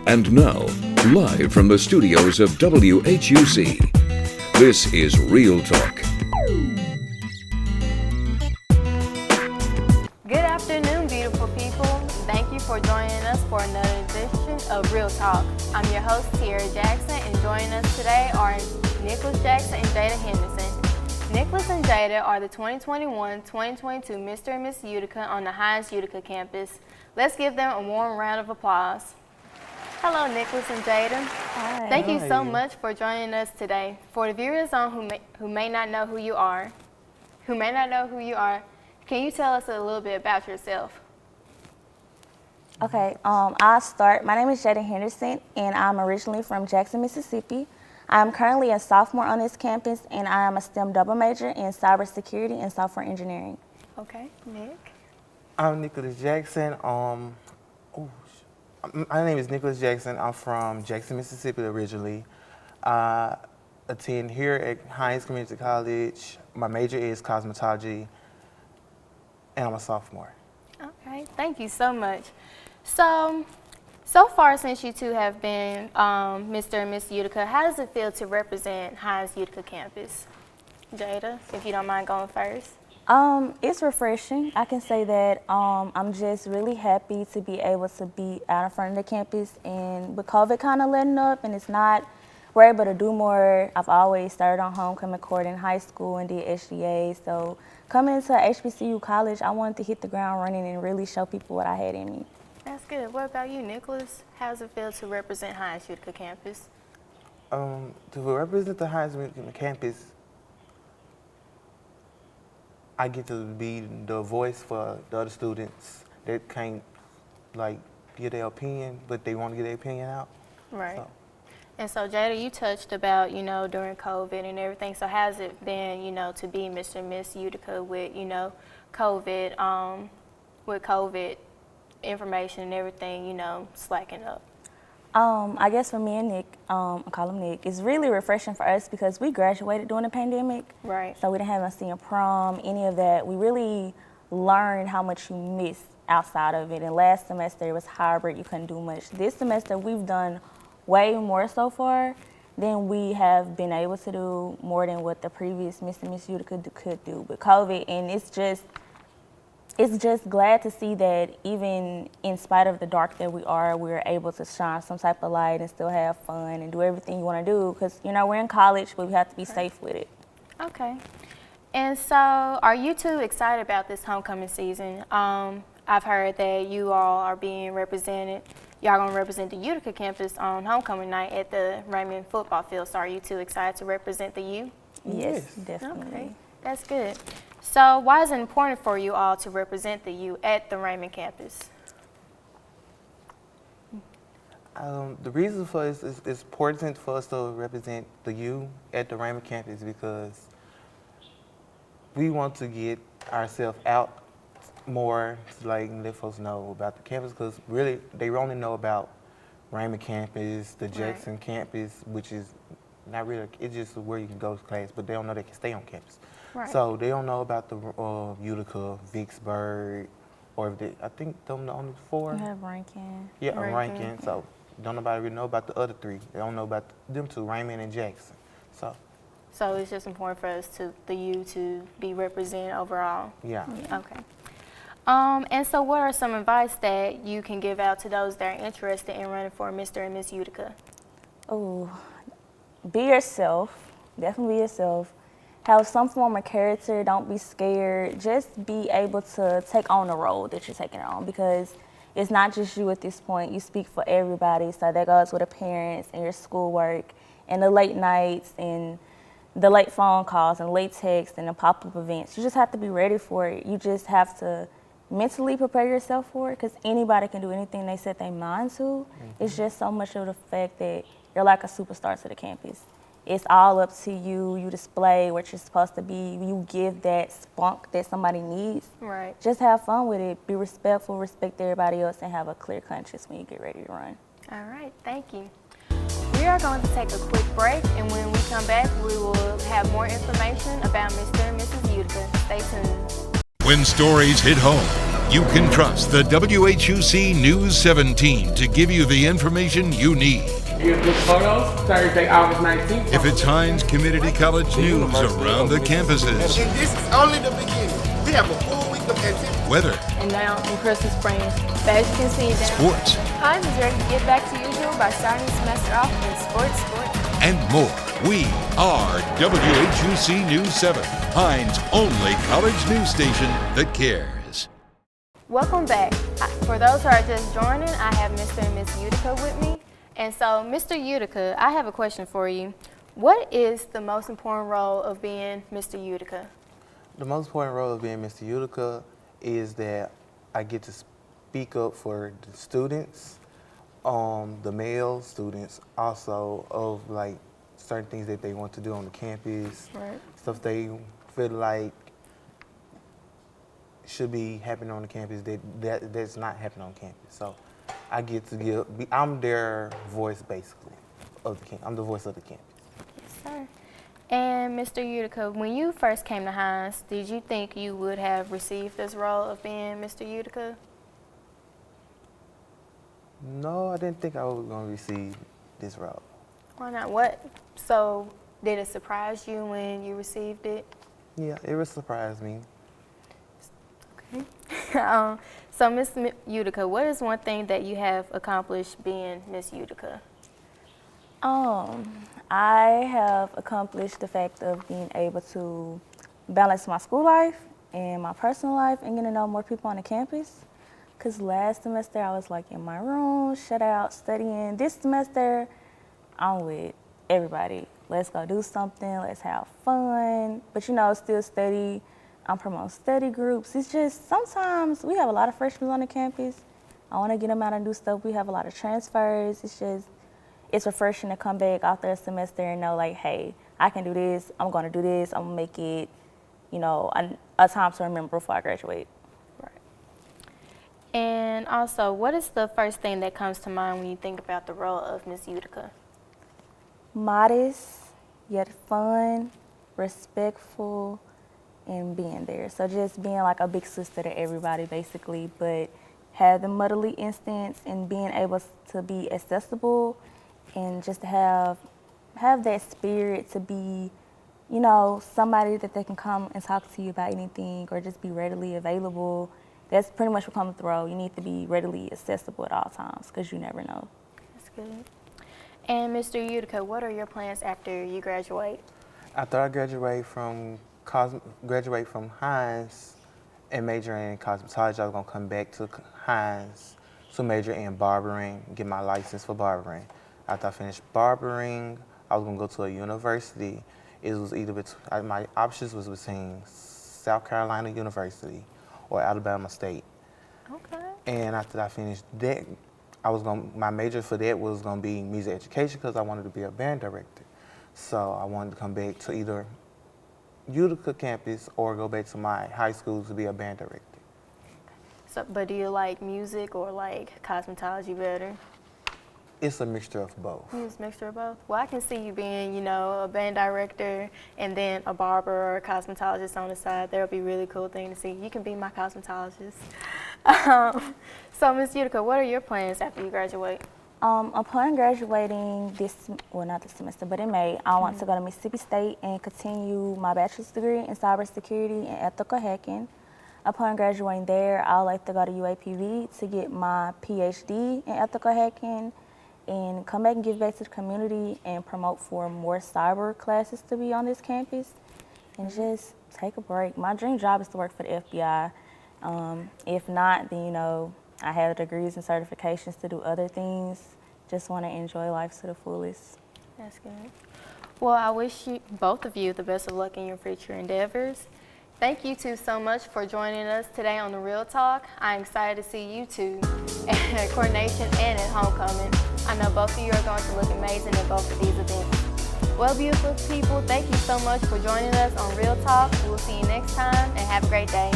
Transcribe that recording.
And now, live from the studios of WHUC, this is Real Talk. Good afternoon, beautiful people. Thank you for joining us for another edition of Real Talk. I'm your host, Tiara Jackson, and joining us today are Nicholas Jackson and Jada Henderson. Nicholas and Jada are the 2021-2022 Mr and Miss Utica on the Hines Utica campus. Let's give them a warm round of applause. Hello, Nicholas and Jada. Hi. Thank you so much for joining us today. For the viewers who may not know who you are, can you tell us a little bit about yourself? Okay, I'll start. My name is Jada Henderson, and I'm originally from Jackson, Mississippi. I'm currently a sophomore on this campus, and I am a STEM double major in cybersecurity and software engineering. Okay, Nick. I'm Nicholas Jackson. My name is Nicholas Jackson. I'm from Jackson, Mississippi originally. I attend here at Hines Community College. My major is cosmetology, and I'm a sophomore. Okay, thank you so much. So far since you two have been Mr. and Miss Utica, how does it feel to represent Hines Utica campus? Jada, if you don't mind going first. It's refreshing. I can say that I'm just really happy to be able to be out in front of the campus, and with COVID kind of letting up and we're able to do more. I've always started on homecoming court in high school and did HDA, so coming into HBCU college, I wanted to hit the ground running and really show people what I had in me. That's good. What about you, Nicholas? How does it feel to represent Hines Utica campus? To represent the Hines Utica campus, I get to be the voice for the other students that can't give their opinion, but they want to get their opinion out. Right. So. And so, Jada, you touched about, during COVID and everything. So how's it been, to be Mr. and Miss Utica with, COVID, information and everything, slacking up? I guess for me and Nick, I call him Nick, it's really refreshing for us because we graduated during the pandemic. Right. So we didn't have a senior prom, any of that. We really learned how much you miss outside of it. And last semester it was hybrid, you couldn't do much. This semester we've done way more so far than we have been able to do, more than what the previous Mr. and Miss Utica could do with COVID. And it's just glad to see that even in spite of the dark that we're able to shine some type of light and still have fun and do everything you want to do, because we're in college, but we have to be safe with it. Okay. And so are you two excited about this homecoming season? I've heard that you all are being represented. Y'all gonna represent the Utica campus on homecoming night at the Raymond football field. So are you two excited to represent the U? Yes, definitely. Okay, that's good. So why is it important for you all to represent the U at the Raymond campus? The reason for it is it's important for us to represent the U at the Raymond campus because we want to get ourselves out more to let folks know about the campus, because really they only know about Raymond campus, the Jackson campus, which is not really, it's just where you can go to class, but they don't know they can stay on campus. Right. So they don't know about the Utica, Vicksburg, or I think them the only four. You have Rankin. Yeah, Rankin. Rankin. So don't nobody really know about the other three. They don't know about them two, Raymond and Jackson. So it's just important for us the U to be represented overall. yeah. Okay. And so what are some advice that you can give out to those that are interested in running for Mr. and Miss Utica? Oh, be yourself. Definitely be yourself. Have some form of character. Don't be scared. Just be able to take on the role that you're taking on, because it's not just you at this point. You speak for everybody. So that goes with the parents and your schoolwork and the late nights and the late phone calls and late texts and the pop-up events. You just have to be ready for it. You just have to mentally prepare yourself for it, because anybody can do anything they set their mind to. Mm-hmm. It's just so much of the fact that you're like a superstar to the campus. It's all up to you. You display what you're supposed to be. You give that spunk that somebody needs. Right. Just have fun with it. Be respectful, respect everybody else, and have a clear conscience when you get ready to run. All right, thank you. We are going to take a quick break, and when we come back, we will have more information about Mr. and Mrs. Utica. Stay tuned. When stories hit home, you can trust the WHUC News 17 to give you the information you need. Here's the photos, Thursday, August 19th. If it's Hines Community College news around the campuses, And this is only the beginning. We have a full week of activity. weather, And now in Crystal Springs, as you can see down. sports, Hines is ready to get back to usual by starting the semester off with sports. and more. We are WHUC News 7, Hines' only college news station that cares. Welcome back. For those who are just joining, I have Mr. and Miss Utica with me. And so, Mr. Utica, I have a question for you. What is the most important role of being Mr. Utica? The most important role of being Mr. Utica is that I get to speak up for the students, the male students, also of like certain things that they want to do on the campus, Right. stuff they feel like should be happening on the campus that's not happening on campus. So I get to I'm their voice basically of the campus. I'm the voice of the campus. Yes, sir. And Mr. Utica, when you first came to Hines, did you think you would have received this role of being Mr. Utica? No, I didn't think I was going to receive this role. Why not? So did it surprise you when you received it? Yeah, it would surprise me. Okay. So Miss Utica, what is one thing that you have accomplished being Miss Utica? I have accomplished the fact of being able to balance my school life and my personal life and getting to know more people on the campus. Because last semester I was like in my room, shut out, studying. This semester, I'm with everybody. Let's go do something, let's have fun. But still study. I'm promoting study groups. It's just sometimes we have a lot of freshmen on the campus. I want to get them out and do stuff. We have a lot of transfers. It's refreshing to come back after a semester and know like, hey, I can do this. I'm going to do this. I'm going to make it, a time to remember before I graduate. Right. And also, what is the first thing that comes to mind when you think about the role of Miss Utica? Modest, yet fun, respectful, and being there. So just being like a big sister to everybody basically, but have the motherly instincts and being able to be accessible and just have that spirit to be, somebody that they can come and talk to you about anything or just be readily available. That's pretty much what comes with the role. You need to be readily accessible at all times because you never know. That's good. And Mr. Utica, what are your plans after you graduate? After I graduate from Hines and major in cosmetology, I was going to come back to Hines to major in barbering, get my license for barbering. After I finished barbering, I was going to go to a university. It was either my options was between South Carolina University or Alabama State. Okay. And after I finished that, my major for that was going to be music education because I wanted to be a band director. So I wanted to come back to either Utica campus or go back to my high school to be a band director. So, but do you like music or like cosmetology better? It's a mixture of both. It's a mixture of both. Well, I can see you being, a band director and then a barber or a cosmetologist on the side. That'll be a really cool thing to see. You can be my cosmetologist. So, Ms. Utica, what are your plans after you graduate? Upon graduating not this semester, but in May, I want to go to Mississippi State and continue my bachelor's degree in cybersecurity and ethical hacking. Upon graduating there, I would like to go to UAPB to get my PhD in ethical hacking and come back and give back to the community and promote for more cyber classes to be on this campus and just take a break. My dream job is to work for the FBI. If not, then, I have degrees and certifications to do other things. Just want to enjoy life to the fullest. That's good. Well, I wish both of you the best of luck in your future endeavors. Thank you two so much for joining us today on The Real Talk. I'm excited to see you two at coordination and at homecoming. I know both of you are going to look amazing at both of these events. Well, beautiful people, thank you so much for joining us on Real Talk. We'll see you next time and have a great day.